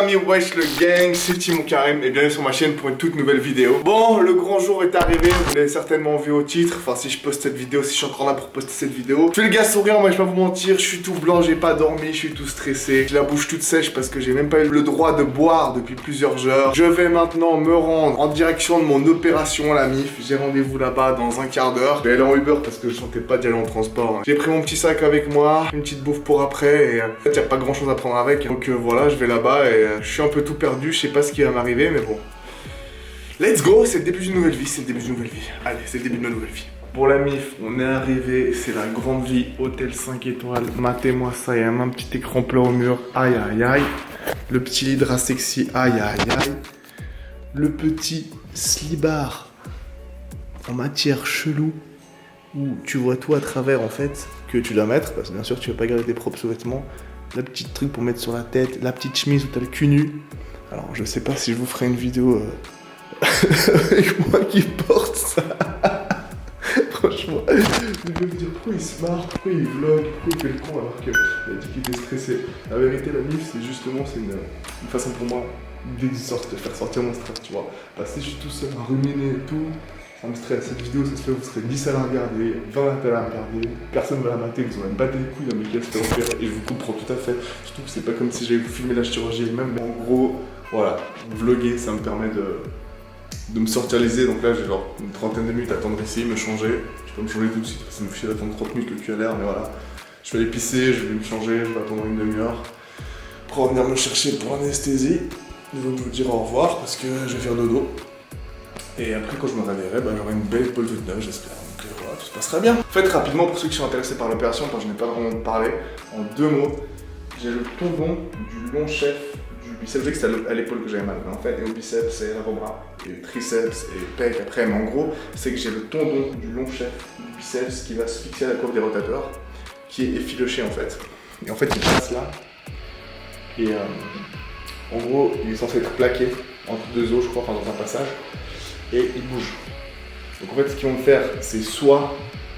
amis, wesh le gang, c'est Timon Karim et bienvenue sur ma chaîne pour une toute nouvelle vidéo. Bon, le grand jour est arrivé, vous l'avez certainement vu au titre, enfin si je poste cette vidéo, si je suis encore là pour poster cette vidéo. Je suis le gars souriant, moi je vais pas vous mentir, je suis tout blanc, j'ai pas dormi, je suis tout stressé. J'ai la bouche toute sèche parce que j'ai même pas eu le droit de boire depuis plusieurs heures. Je vais maintenant me rendre en direction de mon opération, la MIF. J'ai rendez-vous là-bas dans un quart d'heure. Je vais aller en Uber parce que je sentais pas d'y aller en transport. J'ai pris mon petit sac avec moi, une petite bouffe pour après et en fait y a pas grand chose à prendre avec. Donc voilà, je vais là-bas et je suis un peu tout perdu, je sais pas ce qui va m'arriver mais bon. Let's go, c'est le début d'une nouvelle vie, c'est le début d'une nouvelle vie. Allez, c'est le début de ma nouvelle vie. Pour la MIF, on est arrivé, c'est la grande vie, hôtel 5 étoiles. Matez-moi ça, il y a un petit écran plat au mur, aïe aïe aïe. Le petit lit drap sexy, aïe aïe aïe. Le petit slibard en matière chelou où tu vois tout à travers en fait que tu dois mettre, parce que bien sûr tu vas pas garder tes propres sous-vêtements. Le petit truc pour mettre sur la tête, la petite chemise où t'as le cul nu. Alors je sais pas si je vous ferai une vidéo avec moi qui porte ça. Franchement, je vais me dire pourquoi il se marre, pourquoi il vlog, pourquoi il fait le con alors qu'il a dit qu'il était stressé. La vérité, la MIF, c'est justement une façon pour moi de faire sortir mon stress, tu vois. Parce que si je suis tout seul à ruminer et tout, ça me stresse. Cette vidéo, ça se fait, vous serez 10 à la regarder, 20 à la regarder, personne ne va la mater, vous aurez même battre les couilles dans mes caisses opérer, et je vous comprends tout à fait. Surtout que c'est pas comme si j'avais filmé la chirurgie elle-même, mais en gros, voilà, vlogger, ça me permet de me sortir les idées. Donc là, j'ai genre une trentaine de minutes à attendre ici, me changer. Je peux me changer tout de suite, ça me fait d'attendre 30 minutes le cul à l'air, mais voilà. Je vais aller pisser, je vais me changer, je vais attendre une demi-heure pour revenir me chercher pour l'anesthésie. Ils vont vous dire au revoir parce que je vais faire dodo. Et après, quand je me réveillerai, j'aurai une belle épaule toute neuve, j'espère. Donc voilà, tout se passera bien. En fait, rapidement, pour ceux qui sont intéressés par l'opération, quand je n'ai pas vraiment parlé, en 2 mots, j'ai le tendon du long chef du biceps. Je sais que c'est à l'épaule que j'avais mal, mais en fait, et au biceps, c'est l'avant-bras, et triceps, et pec après. Mais en gros, c'est que j'ai le tendon du long chef du biceps qui va se fixer à la courbe des rotateurs, qui est effiloché en fait. Et en fait, il passe là, et en gros, il est censé être plaqué entre 2 os, je crois, enfin dans un passage. Et il bouge. Donc en fait, ce qu'ils vont me faire, c'est soit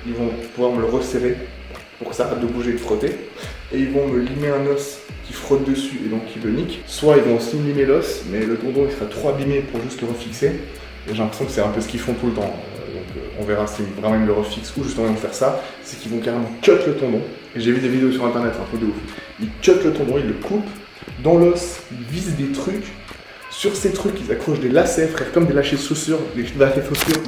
ils vont pouvoir me le resserrer pour que ça arrête de bouger et de frotter, et ils vont me limer un os qui frotte dessus et donc qui le nique. Soit ils vont aussi me limer l'os, mais le tendon il sera trop abîmé pour juste le refixer. Et j'ai l'impression que c'est un peu ce qu'ils font tout le temps. Donc on verra si vraiment ils me le refixent ou justement ils vont faire ça. C'est qu'ils vont carrément cut le tendon. Et j'ai vu des vidéos sur internet, un peu de ouf. Ils cut le tendon, ils le coupent. Dans l'os, ils visent des trucs. Sur ces trucs, ils accrochent des lacets, frère, comme des lacets de chaussures, des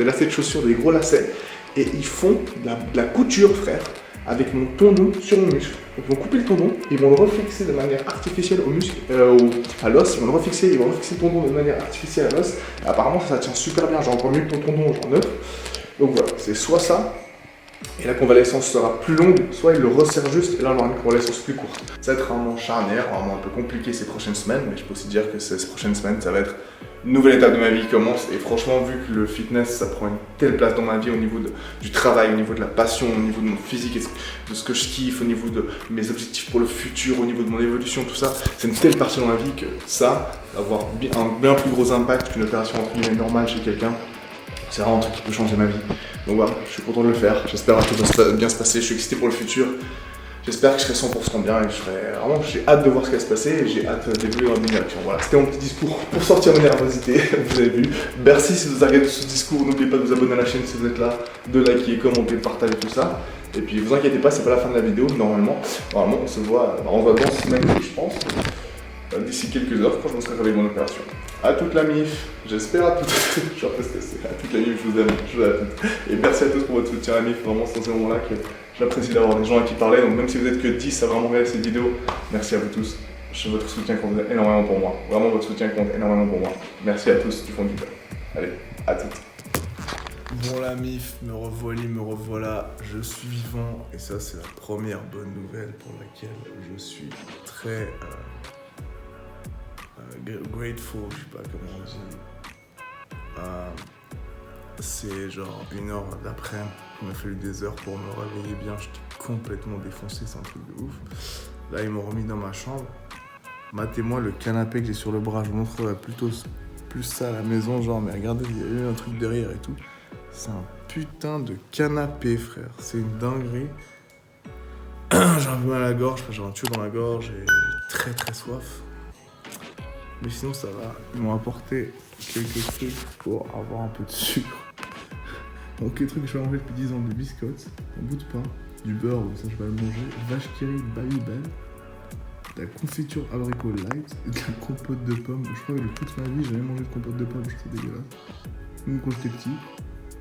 lacets de chaussures, des gros lacets. Et ils font de la couture, frère, avec mon tendon sur mon muscle. Donc ils vont couper le tendon, ils vont le refixer de manière artificielle au muscle, à l'os. Ils vont le refixer, le tendon de manière artificielle à l'os. Et apparemment, ça tient super bien, genre encore mieux que ton tendon, genre neuf. Donc voilà, c'est soit ça. Et la convalescence sera plus longue, soit il le resserre juste, et là on aura une convalescence plus courte. Ça va être un moment charnière, vraiment un peu compliqué ces prochaines semaines, mais je peux aussi dire que ces prochaines semaines, ça va être une nouvelle étape de ma vie qui commence. Et franchement, vu que le fitness, ça prend une telle place dans ma vie au niveau du travail, au niveau de la passion, au niveau de mon physique, de ce que je kiffe, au niveau de mes objectifs pour le futur, au niveau de mon évolution, tout ça, c'est une telle partie dans ma vie que ça, avoir un bien plus gros impact qu'une opération entre guillemets normale chez quelqu'un, c'est vraiment un truc qui peut changer ma vie. Donc voilà, je suis content de le faire. J'espère que ça va bien se passer. Je suis excité pour le futur. J'espère que je serai 100% bien et j'ai hâte de voir ce qui va se passer et j'ai hâte d'évoluer dans une action. Voilà, c'était mon petit discours pour sortir ma nervosité. Vous avez vu. Merci si vous avez regardé ce discours. N'oubliez pas de vous abonner à la chaîne si vous êtes là, de liker, commenter, partager tout ça. Et puis vous inquiétez pas, c'est pas la fin de la vidéo. Normalement on se voit dans 6 semaines, je pense. D'ici quelques heures quand je me serai réveillé de mon opération. À toute la MIF, j'espère à toutes. Je suis un peu stressé. À toute la MIF, je vous aime. Je vous aime à toutes. Et merci à tous pour votre soutien à la MIF. Vraiment, c'est dans ces moments-là que j'apprécie d'avoir des gens à qui parler. Donc, même si vous êtes que 10 à vraiment regarder cette vidéo, merci à vous tous. Votre soutien compte énormément pour moi. Vraiment, votre soutien compte énormément pour moi. Merci à tous du fond du cœur. Allez, à toutes. Bon la MIF, me revoilà, je suis vivant. Et ça, c'est la première bonne nouvelle pour laquelle je suis très... grateful, je sais pas comment on dit. C'est genre 1 heure d'après, il m'a fallu des heures pour me réveiller bien, j'étais complètement défoncé, c'est un truc de ouf. Là ils m'ont remis dans ma chambre. Matez-moi le canapé que j'ai sur le bras, je vous montrerai plutôt plus ça à la maison, genre mais regardez, il y a eu un truc derrière et tout. C'est un putain de canapé frère, c'est une dinguerie. J'ai un peu mal à la gorge, j'ai un tuyau dans la gorge et j'ai très soif. Mais sinon ça va. Ils m'ont apporté quelques trucs pour avoir un peu de sucre. Donc les trucs que je vais manger depuis 10 ans, des biscottes, un bout de pain, du beurre, ça je vais le manger, vache qui rit, Babybel, de la confiture abricot light, et de la compote de pommes. Je crois que de toute ma vie j'ai jamais mangé de compote de pommes, je trouve ça dégueulasse. Même quand j'étais petit,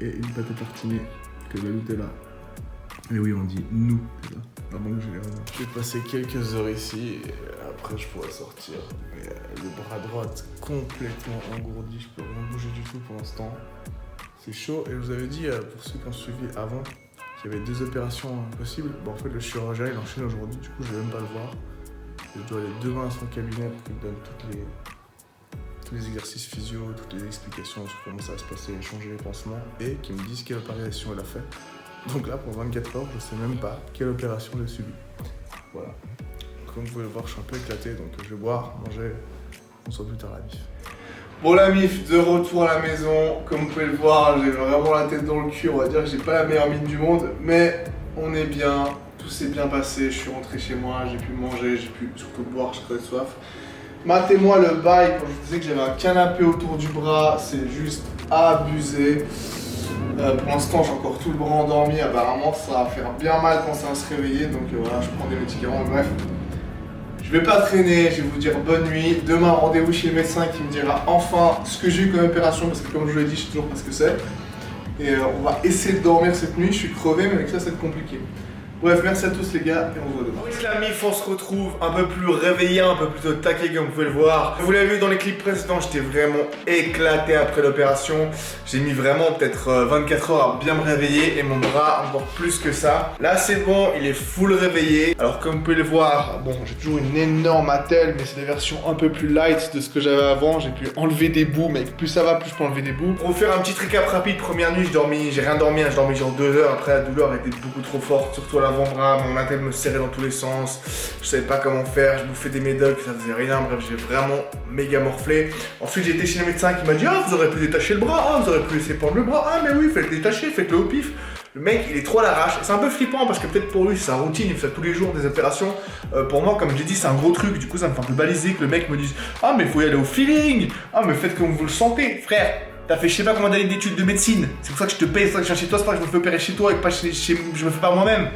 et une pâte à tartiner, que de la Nutella. Et oui on dit nous, là, avant que je les remarque. Je vais passer quelques heures ici, et après je pourrai sortir. Mais le bras droit complètement engourdi, je peux rien bouger du tout pour l'instant. C'est chaud, et je vous avais dit, pour ceux qui ont suivi avant, qu'il y avait 2 opérations possibles. Bon, en fait, le chirurgien, il enchaîne aujourd'hui, du coup, je vais même pas le voir. Je dois aller demain à son cabinet pour qu'il me donne tous les exercices physio, toutes les explications sur comment ça va se passer, changer les pansements, et qu'il me dise quelle opération il a fait. Donc là, pour 24 heures, je sais même pas quelle opération j'ai subi. Voilà. Comme vous pouvez le voir, je suis un peu éclaté, donc je vais boire, manger, on se voit plus tard à la MIF. Bon la MIF, de retour à la maison, comme vous pouvez le voir, j'ai vraiment la tête dans le cul, on va dire que j'ai pas la meilleure mine du monde, mais on est bien, tout s'est bien passé, je suis rentré chez moi, j'ai pu manger, j'ai pu surtout boire, je crevais de soif. Matez-moi le bail, quand je vous disais que j'avais un canapé autour du bras, c'est juste abusé. Pour l'instant j'ai encore tout le bras endormi, apparemment ça va faire bien mal quand ça va se réveiller, donc voilà, je prends des médicaments, bref. Je vais pas traîner, je vais vous dire bonne nuit. Demain, rendez-vous chez le médecin qui me dira enfin ce que j'ai eu comme opération, parce que comme je vous l'ai dit, je sais toujours pas ce que c'est. Et on va essayer de dormir cette nuit, je suis crevé, mais avec ça, ça va être compliqué. Bref, merci à tous les gars, et on se voit demain. Oui, la MIF, on se retrouve un peu plus réveillé, un peu plus au taquet comme vous pouvez le voir. Vous l'avez vu dans les clips précédents, j'étais vraiment éclaté après l'opération. J'ai mis vraiment peut-être 24 heures à bien me réveiller et mon bras encore plus que ça. Là c'est bon, il est full réveillé. Alors comme vous pouvez le voir, bon j'ai toujours une énorme attelle, mais c'est des versions un peu plus light de ce que j'avais avant. J'ai pu enlever des bouts, mais plus ça va, plus je peux enlever des bouts. Pour vous faire un petit récap rapide, première nuit, j'ai rien dormi, j'ai dormi genre 2 heures. Après la douleur était beaucoup trop forte, surtout à l'avant-bras, mon attelle me serrait dans tous les sens, je savais pas comment faire, je bouffais des médocs, ça faisait rien, bref j'ai vraiment méga morflé. Ensuite j'ai été chez le médecin qui m'a dit ah vous aurez pu détacher le bras, ah vous aurez pu laisser pendre le bras, ah mais oui faites le détacher, faites-le au pif. Le mec il est trop à l'arrache, c'est un peu flippant parce que peut-être pour lui c'est sa routine, il fait ça tous les jours des opérations. Pour moi comme je l'ai dit c'est un gros truc, du coup ça me fait un peu baliser que le mec me dise ah mais faut y aller au feeling, ah mais faites comme vous le sentez frère. T'as fait je sais pas combien d'années d'études de médecine, c'est pour ça que je te paye, c'est pour ça que je viens chez toi, c'est pour ça que je me fais opérer chez toi et que pas je me fais pas moi-même.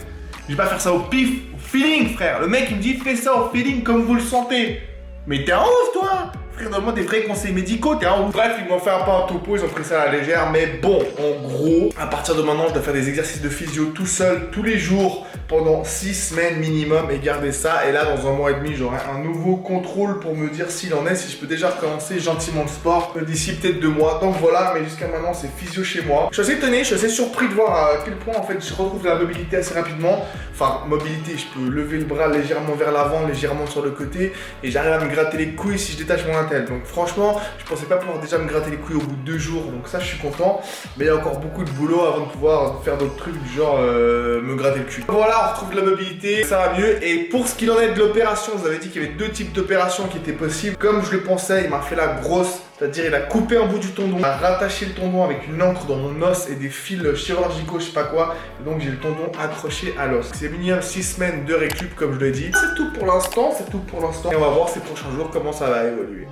Je vais pas faire ça au pif, au feeling frère. Le mec il me dit fais ça au feeling comme vous le sentez. Mais t'es un ouf toi. Frère, donne-moi des vrais conseils médicaux, t'es un ouf. Bref, ils m'ont fait un peu un topo, ils ont pris ça à la légère. Mais bon, en gros, à partir de maintenant, je dois faire des exercices de physio tout seul, tous les jours, pendant 6 semaines minimum et garder ça. Et là, dans un mois et demi, j'aurai un nouveau contrôle pour me dire s'il en est, si je peux déjà recommencer gentiment le sport d'ici peut-être 2 mois. Donc voilà, mais jusqu'à maintenant, c'est physio chez moi. Je suis assez étonné, je suis assez surpris de voir à quel point en fait je retrouve la mobilité assez rapidement. Enfin, mobilité, je peux lever le bras légèrement vers l'avant, légèrement sur le côté, et j'arrive à me gratter les couilles si je détache mon attelle. Donc franchement, je pensais pas pouvoir déjà me gratter les couilles au bout de 2 jours, donc ça je suis content. Mais il y a encore beaucoup de boulot avant de pouvoir faire d'autres trucs du genre me gratter le cul. Voilà, on retrouve de la mobilité, ça va mieux. Et pour ce qu'il en est de l'opération, je vous avais dit qu'il y avait 2 types d'opérations qui étaient possibles. Comme je le pensais, il m'a fait la grosse. C'est-à-dire il a coupé un bout du tendon, il a rattaché le tendon avec une encre dans mon os et des fils chirurgicaux, je sais pas quoi. Et donc j'ai le tendon accroché à l'os. C'est minimum 6 semaines de récup comme je l'ai dit. C'est tout pour l'instant, c'est tout pour l'instant. Et on va voir ces prochains jours comment ça va évoluer.